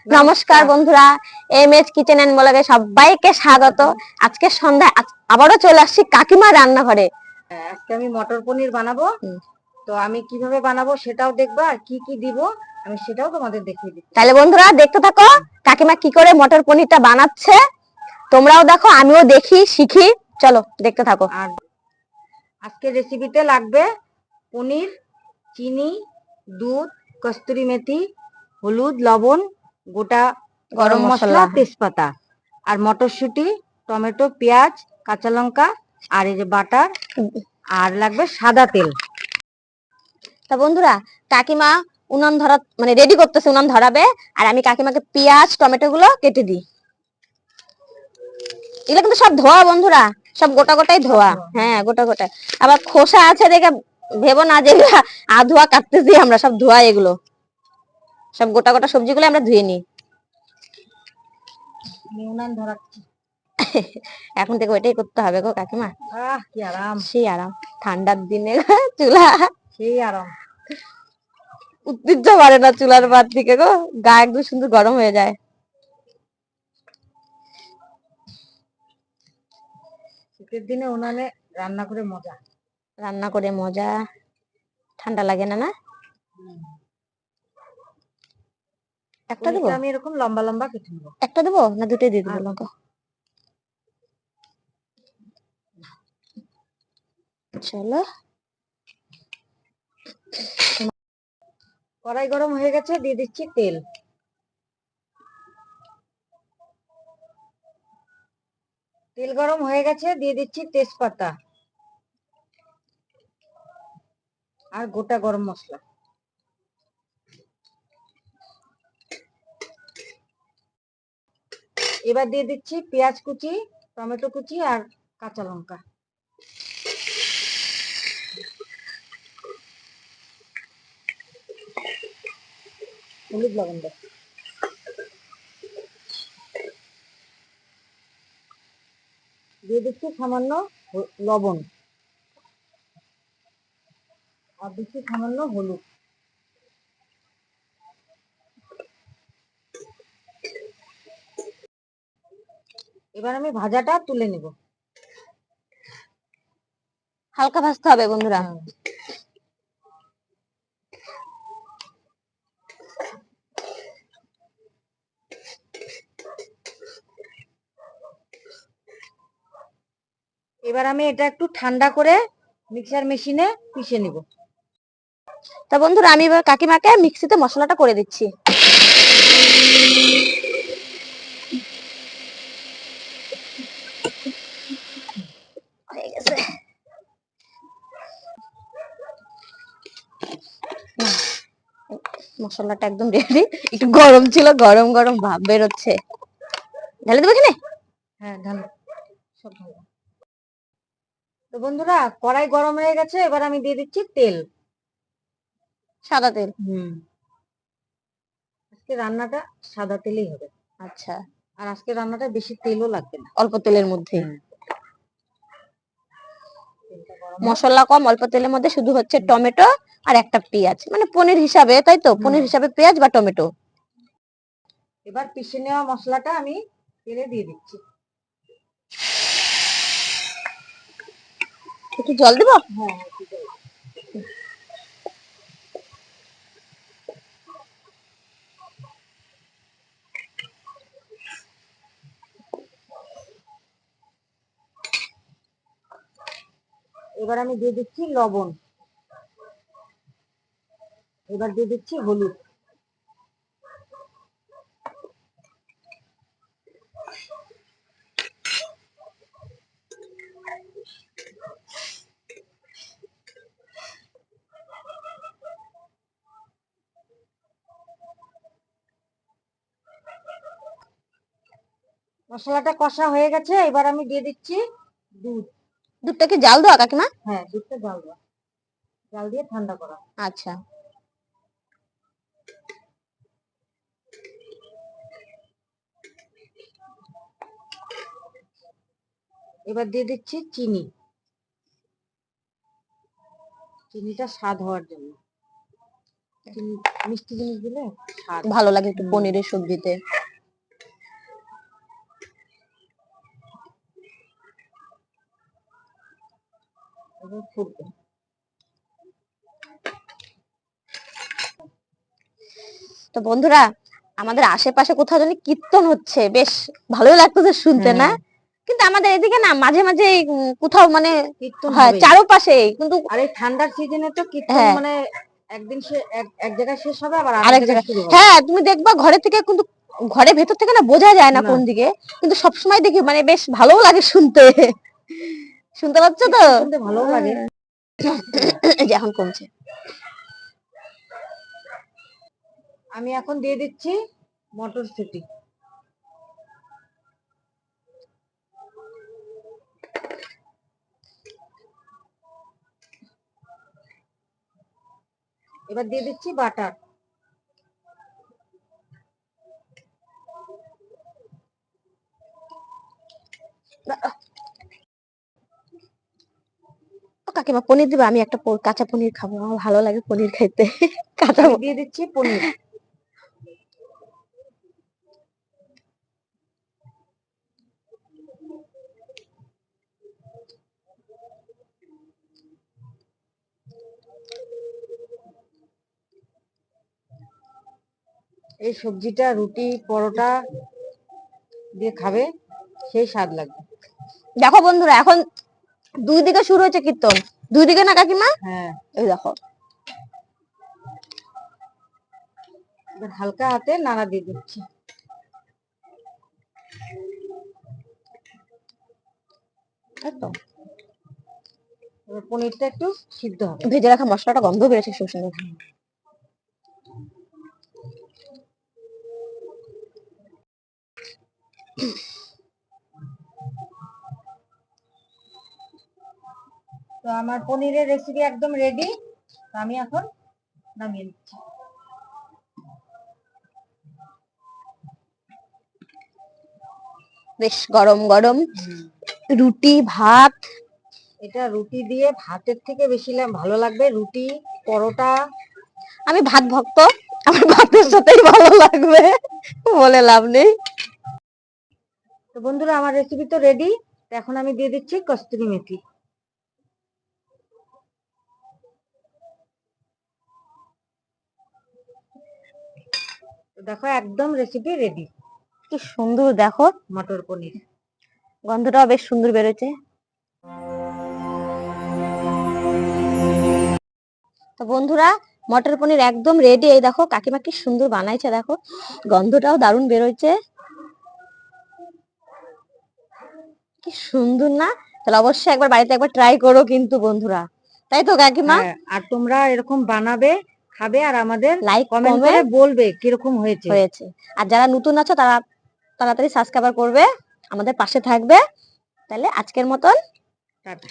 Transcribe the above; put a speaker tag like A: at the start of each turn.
A: নমস্কার বন্ধুরা, MS kitchen and ব্লগে সবাইকে স্বাগত। আজকে সন্ধ্যায় আবারও চলে আসছি কাকিমার রান্নাঘরে।
B: আজকে আমি মটর পনির বানাবো। তো আমি কিভাবে বানাবো সেটাও দেখবা, আর কি কি দিব আমি সেটাও তোমাদের দেখিয়ে দিচ্ছি।
A: তাহলে বন্ধুরা দেখতে থাকো কাকিমা কি করে মটর পনিরটা বানাচ্ছে। তোমরাও দেখো, আমিও দেখি, শিখি। চলো দেখতে থাকো।
B: আর আজকের রেসিপিতে লাগবে পনির, চিনি, দুধ, কস্তুরি মেথি, হলুদ, লবণ, গোটা গরম মশলা, তেজপাতা, আর মটরশুঁটি, টমেটো, পেঁয়াজ, কাঁচা লঙ্কা, আর এই যে বাটার, আর লাগবে সাদা তেল।
A: তা বন্ধুরা, কাকিমা উনান ধরা মানে রেডি করতেছে, উনান ধরাবে। আর আমি কাকিমাকে পেঁয়াজ টমেটো গুলো কেটে দিই। এগুলো কিন্তু সব ধোয়া বন্ধুরা, সব গোটা গোটাই ধোয়া। হ্যাঁ, গোটা গোটা। আবার খোসা আছে দেখে ভেবো না যে আধোয়া কাটতেছি আমরা, সব ধোয়া। এগুলো সব গোটা গোটা সবজিগুলো আমরা ধুয়ে নিই।
B: উনান ধরাচ্ছি।
A: এখন থেকে ওইটাই করতে হবে গো কাকিমা।
B: কি আরাম,
A: সেই আরাম। ঠান্ডার দিনে চুলা
B: সেই আরাম।
A: উত্তেজ্য পারে না চুলার বাদ থেকে গো, গা একদম সুন্দর গরম হয়ে যায়।
B: শীতের দিনে উনানে রান্না করে মজা,
A: রান্না করে মজা। ঠান্ডা লাগে না? না, একটা দেবো?
B: আমি এরকম লম্বা লম্বা কেটে নেবো।
A: একটা দেবো না দুটোই দিয়ে দেবো লঙ্কা? চলো।
B: কড়াই গরম হয়ে গেছে, দিয়ে দিচ্ছি তেল। তেল গরম হয়ে গেছে, দিয়ে দিচ্ছি তেজপাতা আর গোটা গরম মশলা। এবার দিয়ে দিচ্ছি পেঁয়াজ কুচি, টমেটো কুচি, আর কাঁচা লঙ্কা। হলুদ, লবণ দিয়ে দিচ্ছি সামান্য লবণ, আর দিচ্ছি সামান্য হলুদ। এবার আমি ভাজাটা তুলে নেব।
A: হালকা ভাজতে হবে বন্ধুরা।
B: এবার আমি এটা একটু ঠান্ডা করে মিক্সার মেশিনে পিষে নিব।
A: তা বন্ধুরা, আমি এবার কাকিমাকে মিক্সিতে মশলাটা করে দিচ্ছি। হয়ে গেছে। মশলাটা একদম রেডি। একটু গরম ছিল, গরম গরম ভাব বেরোচ্ছে। ঢেলে দেবো এখানে?
B: হ্যাঁ, ঢালো সব ঢালো। তো বন্ধুরা, কড়াই গরম হয়ে গেছে, এবার আমি দিয়ে দিচ্ছি তেল,
A: সাদা তেল।
B: আজকে রান্নাটা সাদা তেলেই হবে।
A: আচ্ছা।
B: আর আজকে রান্নাটা বেশি তেলও লাগবে না,
A: অল্প তেলের মধ্যে। মশলা কম, অল্প তেলের মধ্যে, শুধু হচ্ছে টমেটো আর একটা পেঁয়াজ, মানে পনির হিসাবে, তাই তো? পনির হিসাবে পেঁয়াজ বা টমেটো।
B: এবার পিষে নেওয়া মশলাটা আমি তেলে দিয়ে দিচ্ছি।
A: একটু জল দেবো?
B: হ্যাঁ, এবার আমি দিয়ে দিচ্ছি লবণ, এবার দিয়ে দিচ্ছি হলুদ, মশলাটা কষা হয়ে গেছে, এবার আমি দিয়ে দিচ্ছি দুধ।
A: দুধটা কি জাল দেওয়া কাকিমা?
B: হ্যাঁ, দুধটা জাল দেওয়া, জাল দিয়ে ঠান্ডা করা।
A: আচ্ছা।
B: এবার দিয়ে দিচ্ছি চিনি, চিনিটা স্বাদ হওয়ার জন্য। মিষ্টি জিনিস দিলে স্বাদ
A: ভালো লাগে একটু পনিরের সবজিতে।
B: ফুটবে।
A: তো বন্ধুরা, আমাদের আশেপাশে কোথাও জানি কীর্তন হচ্ছে, বেশ ভালোই লাগতেছে শুনতে, না? কিন্তু আমাদের এদিকে না মাঝে মাঝে কোথাও মানে
B: কীর্তন
A: হয়
B: হবেই।
A: চারপাশে, কিন্তু
B: আর এই ঠান্ডার সিজনে তো কীর্তন
A: হ্যাঁ
B: মানে একদিন এক জায়গায় শেষ হবে, আবার
A: আরেক
B: আরেক জায়গায়
A: জায়গায়।
B: শুরু হবে।
A: হ্যাঁ, তুমি দেখবা ঘরে থেকে, কিন্তু ঘরের ভেতর থেকে না বোঝা যায় না
B: না।
A: কোন দিকে, কিন্তু সবসময় দেখি মানে বেশ ভালোও লাগে শুনতে। শুনতে পাচ্ছ তো?
B: শুনতে ভালোও লাগে।
A: এই যে এখন কমছে।
B: আমি এখন দিয়ে দিচ্ছি মটরশুঁটি। এবার দিয়ে দিচ্ছি বাটার।
A: ও কাকিমা, পনির দিবা? আমি একটা কাঁচা পনির খাবো, আমার ভালো লাগে পনির খাইতে। কাঁচা
B: আমি দিয়ে দিচ্ছি পনির। এই সবজিটা রুটি পরোটা দিয়ে খাবে, সেই স্বাদ লাগবে।
A: দেখো বন্ধুরা, এখন দুই দিকে শুরু হয়েছে কীর্তন, দুই দিকে না কাকিমা?
B: হ্যাঁ,
A: এই দেখো।
B: এবার হালকা হাতে নাড়া দিয়ে দিচ্ছি। একদম। এবার পনিরটা একটু সিদ্ধ হবে।
A: ভেজে রাখা মশলাটা গন্ধ বেরোচ্ছে খুব সুন্দর।
B: তো আমার পনিরের রেসিপি একদম রেডি। আমি এখন নামিয়ে নিচ্ছি।
A: বেশ গরম গরম রুটি ভাত।
B: এটা রুটি দিয়ে ভাতের থেকে বেশি ভালো লাগবে, রুটি পরোটা।
A: আমি ভাত ভক্ত, আমার ভাতের সাথেই ভালো লাগবে, বলে লাভ নেই।
B: তো বন্ধুরা, আমার রেসিপি তো রেডি। এখন আমি দিয়ে দিচ্ছি কস্তুরি মেথি। দেখো একদম রেসিপি রেডি।
A: কি সুন্দর দেখো,
B: মটর পনির।
A: গন্ধটাও বেশ সুন্দর বেরোচ্ছে। তো বন্ধুরা, মটর পনির একদম রেডি। এই দেখো কাকিমা কি সুন্দর বানাইছে, দেখো গন্ধটাও দারুণ বেরোচ্ছে, কি সুন্দর না? তাহলে অবশ্যই একবার বাড়িতে একবার ট্রাই করো কিন্তু বন্ধুরা, তাই তো কাকিমা?
B: আর তোমরা এরকম বানাবে, খাবে, আর আমাদের
A: লাইক
B: কমেন্ট করে বলবে কিরকম হয়েছে।
A: আর যারা নতুন আছো তারা তাড়াতাড়ি সাবস্ক্রাইব করবে, আমাদের পাশে থাকবে। তাহলে আজকের মতন
B: টাটা।